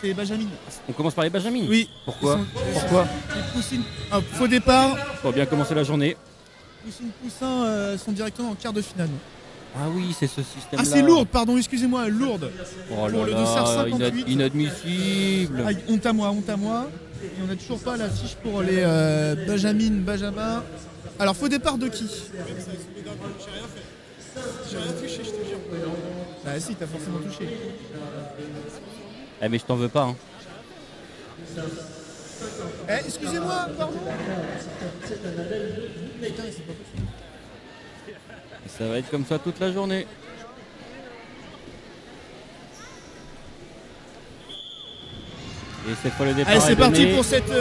c'est les Benjamin. On commence par les Benjamins. Oui. Pourquoi Pourquoi Les poussines. Faux départ. Pour bien commencer la journée. Poussines Poussins sont directement en quart de finale. Ah oui, c'est ce système-là. Ah, c'est Lourdes, pardon, excusez-moi, Lourdes. Oh Pour le là dossard là, 58. inadmissible. Ah, honte à moi, honte à moi. Et on n'a toujours pas la fiche pour les Benjamin. Alors, faux départ de qui? J'ai rien touché, je te jure. Bah si, t'as forcément touché. Eh mais je t'en veux pas. Hein. Eh, excusez-moi, pardon. Putain, c'est pas possible. Ça va être comme ça toute la journée. Et cette fois le départ. Allez, c'est parti donné. pour cette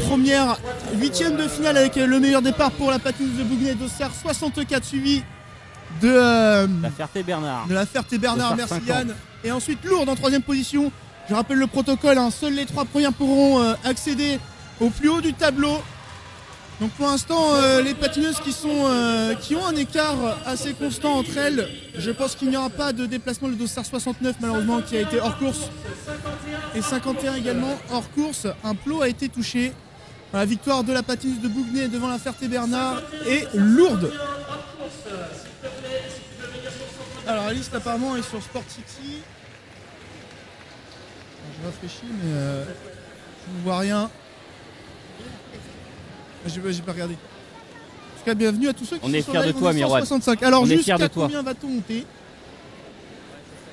première huitième de finale avec le meilleur départ pour la patineuse de Bougnay d'Auxerre 64 suivi de La Ferté-Bernard. de la Ferté-Bernard, Auxerre merci 50. Yann. Et ensuite Lourdes en troisième position. Je rappelle le protocole, hein, seules les trois premières pourront accéder au plus haut du tableau. Donc pour l'instant, les patineuses qui ont un écart assez constant entre elles, je pense qu'il n'y aura pas de déplacement. Le dossard 69 malheureusement qui a été hors course et 51 également hors course. Un plot a été touché. La victoire de la patineuse de Bougnay devant la Ferté-Bernard et Lourdes. Alors la liste apparemment est sur Sport City. Je réfléchis mais je ne vois rien. J'ai pas regardé. En tout cas, bienvenue à tous ceux qui On est sont fiers live de toi, en Miroir. 65. Alors On est jusqu'à fiers de toi. combien va-t-on monter?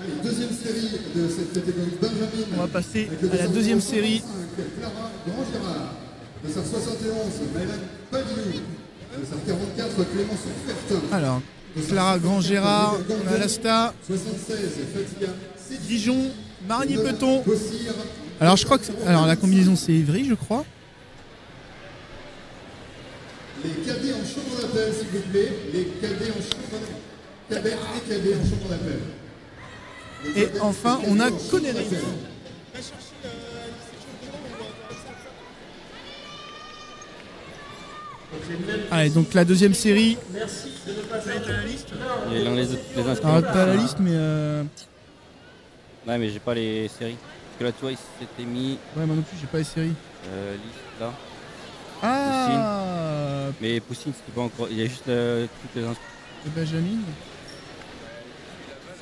Allez, deuxième série de cette catégorie Benjamin. On va passer Avec le à la dossard deuxième 65, série. Clara Grand-Gérard. Dossard 71, Maëlan Pavillou. Dossard 44, Clémence Fertin. Alors, Clara Grand-Gérard, on a l'Asta, 76, Fatiga. Dijon, Marigny-Peton. Bossir. Alors je crois que alors la combinaison c'est Évry, je crois. Les cadets en chambre d'appel, s'il vous plaît. Les cadets en chambre d'appel. Cadets et cadets en chambre d'appel. Et enfin, on a Connery. Allez, donc la deuxième série. Il y a les inscrits. Alors pas la liste, mais Ouais, mais j'ai pas les séries. Parce que là, tu vois, il s'était mis ouais, moi non plus, j'ai pas les séries. liste là. Ah, Mais Poussine, c'était pas encore. Il y a juste toutes les inscrits. de Benjamin.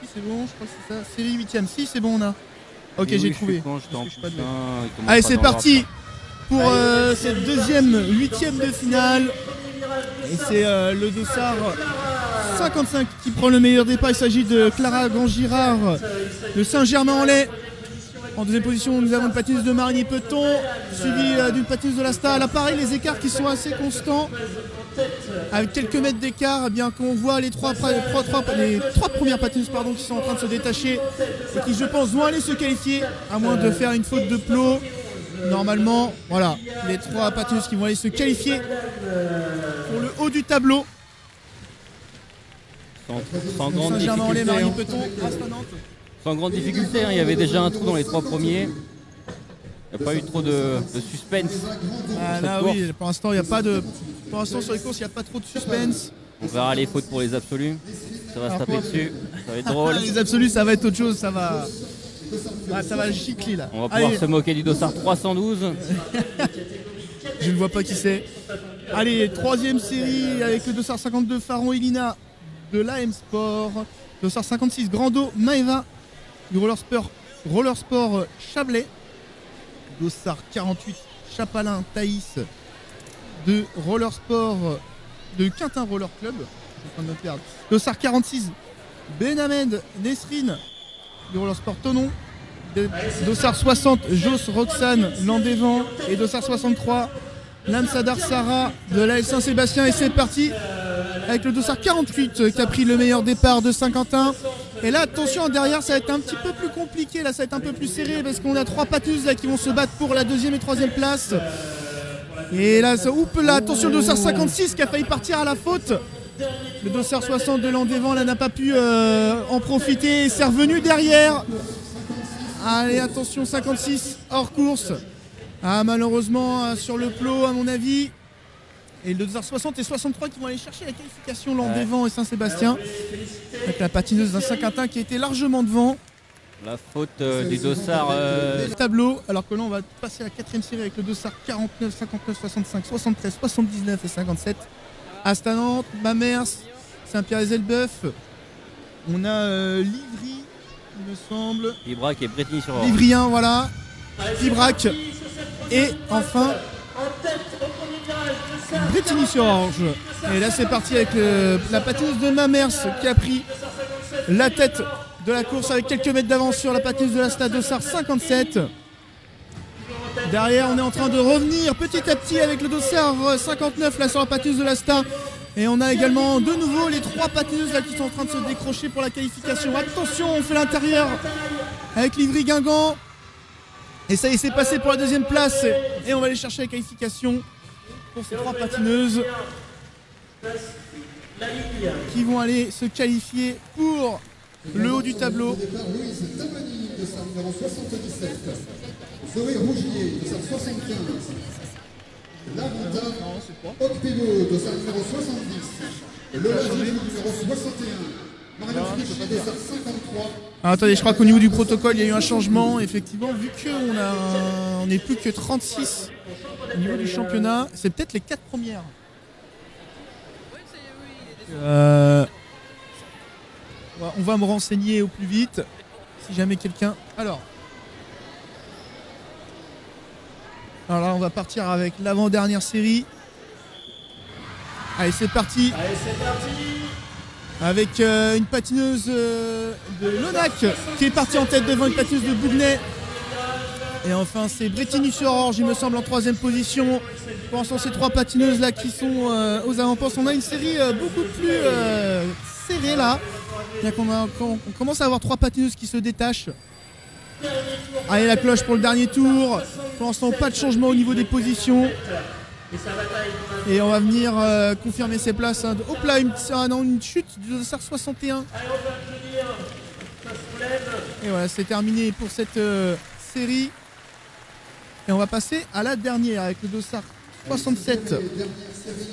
Si c'est bon, je crois que c'est ça. Série 8ème. Si c'est bon, on a. Ok, Mais oui, j'ai je trouvé. suis con, j'étais en Parce que je suis pas de- poussin, il commence Allez, pas c'est dans parti pour cette deuxième huitième de finale. Et c'est le dossard 55 qui prend le meilleur départ. Il s'agit de Clara Grand-Girard de Saint-Germain-en-Laye. En deuxième position, nous avons une patineuse de Marigny-Peton, suivie d'une patineuse de l'Asta. Là, pareil, les écarts qui sont assez constants. Avec quelques mètres d'écart, eh bien qu'on voit les trois premières patineuses qui sont en train de se détacher et qui, je pense, vont aller se qualifier, à moins de faire une faute de plot. Normalement, voilà, les trois patineuses qui vont aller se qualifier pour le haut du tableau. Sans grande Saint-Germain-en-Laye, difficulté. Hein. Marigny-Peton, Asta-Nantes. Sans grande difficulté, hein. Il y avait déjà un trou dans les trois premiers. Il n'y a pas eu trop de suspense. Ah, cette là, course. oui, pour l'instant, il y a pas de. Pour l'instant, sur les courses, il n'y a pas trop de suspense. On verra les fautes pour les absolus. Ça va se Alors, taper quoi dessus. Ça va être drôle. Les absolus, ça va être autre chose, ça va. Ah, ça va gicler là. On va pouvoir Allez, se moquer du dossard 312. je ne vois pas qui c'est. Allez, troisième série avec le dossard 52 Faron Elina de l'AM Sport. Dossard 56 Grando Maeva du Roller Sport Chablais. Dossard 48 Chapalin Thaïs de Roller Sport de Quintin Roller Club. Je suis en train de me perdre. Dossard 46 Benamed Nesrine du Roller Sport Tonon. Dossard 60 Jos Roxane Landévent et Dossard 63 Lamsadar Sarah de l'AS Saint-Sébastien. Et c'est parti avec le dossard 48 qui a pris le meilleur départ de Saint-Quentin. Et là, attention, derrière, ça va être un petit peu plus compliqué. Là, ça va être un peu plus serré parce qu'on a trois patineuses là qui vont se battre pour la deuxième et troisième place. Et là, attention, le dossard 56 qui a failli partir à la faute. Le dossard 60 de Landévent là n'a pas pu en profiter. C'est revenu derrière. Allez, attention, 56 hors course. Ah, malheureusement, sur le plot, à mon avis. Et le 2h60 et 63 qui vont aller chercher la qualification Landévent et Saint-Sébastien. Avec la patineuse d'un Saint-Quentin qui était largement devant. La faute du dossard. Tableau, alors que là on va passer à la quatrième série avec le dossard 49, 59, 65, 73, 79 et 57. Astanante, Mamers, Saint-Pierre-et-Elbeuf. On a Livry, il me semble. Librac et Bretigny-sur-Orge. Livrien, voilà. Librac. Et enfin, Bretigny-sur-Orge. Et là c'est parti avec la patineuse de Mamers qui a pris la tête de la course avec quelques mètres d'avance sur la patineuse de la Stade dossard 57. Derrière on est en train de revenir petit à petit avec le dossard 59 là sur la patineuse de la Stade. Et on a également de nouveau les trois patineuses là qui sont en train de se décrocher pour la qualification. Attention, on fait l'intérieur avec Livry Guingamp. Et ça y est, c'est passé pour la deuxième place. Et on va aller chercher la qualification pour ces trois patineuses qui vont aller se qualifier pour le haut du tableau. Départ, Louise Tamani, de sa numéro 77. Zoé Rougier, de sa 75. Laronta Ocpévo, de sa numéro 70. Lola Gilles, numéro 61. Marion Flichy, de sa 53. Alors, attendez, je crois qu'au niveau du protocole, il y a eu un changement. Effectivement, vu qu'on n'est plus que 36 au niveau du championnat, c'est peut-être les 4 premières. On va me renseigner au plus vite si jamais quelqu'un. Alors là, on va partir avec l'avant-dernière série. Allez, c'est parti. Avec une patineuse de Lonac qui est partie en tête devant une patineuse de Bougnay. Et enfin, c'est Bretigny-sur-Orge, il me semble, en troisième position. Pour l'instant, ces trois patineuses là qui sont aux avant-postes. On a une série beaucoup plus serrée là. Bien qu'on commence à avoir trois patineuses qui se détachent. Allez, la cloche pour le dernier tour. Pour l'instant, pas de changement au niveau des positions. Et on va venir confirmer ses places. Hop là, une chute du dossard 61. Et voilà, c'est terminé pour cette série. Et on va passer à la dernière avec le dossard 67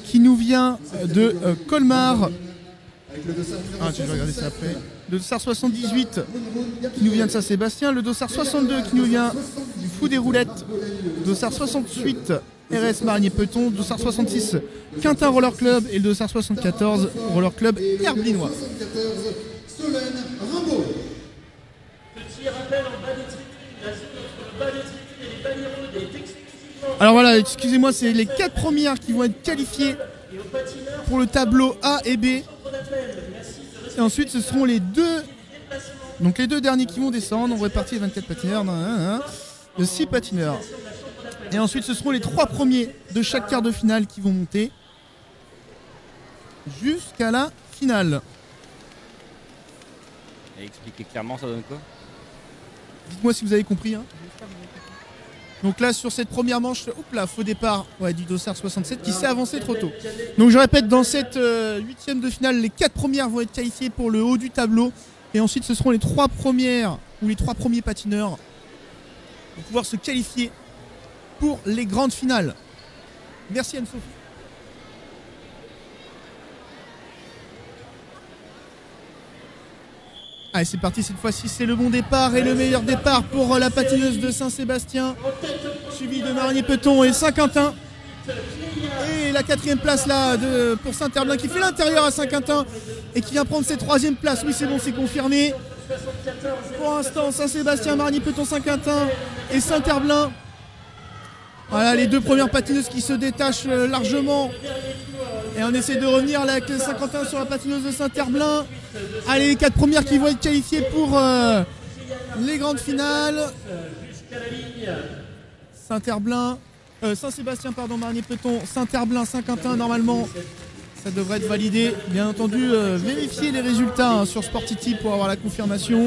qui nous vient de Colmar. Je vais regarder ça après. Le dossard 78 qui nous vient de Saint-Sébastien. Le dossard 62 qui nous vient du Fou des Roulettes. Le dossard 68 RS Marigny-Peton. Le dossard 66 Quintin Roller Club. Et le dossard 74 Roller Club Herblinois. Solène Rimbaud. Petit rappel en bas des tribunes, la zone entre le bas des tribunes et les bannières est exclusivement. Alors voilà, excusez-moi, c'est les 4 premières qui vont être qualifiées pour le tableau A et B. Et ensuite ce seront les deux. Donc les deux derniers qui vont descendre. On répartit les 24 patineurs de 6 patineurs. Et ensuite ce seront les 3 premiers de chaque quart de finale qui vont monter jusqu'à la finale. Et expliquer clairement, ça donne quoi? Dites-moi si vous avez compris. Donc là sur cette première manche, faux départ du dossard 67 qui s'est avancé trop tôt. Donc je répète, dans cette 8e de finale, les 4 premières vont être qualifiées pour le haut du tableau. Et ensuite ce seront les 3 premières ou les 3 premiers patineurs pour pouvoir se qualifier pour les grandes finales. Merci Anne-Sophie. Allez, c'est parti, cette fois-ci c'est le bon départ et le meilleur départ pour la patineuse de Saint-Sébastien, suivi de Marigny-Peton et Saint-Quentin. Et la 4e place là pour Saint-Herblain qui fait l'intérieur à Saint-Quentin et qui vient prendre ses 3e places. Oui, c'est bon, c'est confirmé. Pour l'instant, Saint-Sébastien, Marigny-Peton, Saint-Quentin et Saint-Herblain. Voilà les deux premières patineuses qui se détachent largement. Et on essaie de revenir là avec Saint-Quentin sur la patineuse de Saint-Herblain. Allez, les 4 premières qui vont être qualifiées pour les grandes finales. Saint-Herblain, Saint-Sébastien, Marigny-Peton, Saint-Herblain, Saint-Quentin, normalement ça devrait être validé. Bien entendu, vérifiez les résultats sur Sportity pour avoir la confirmation.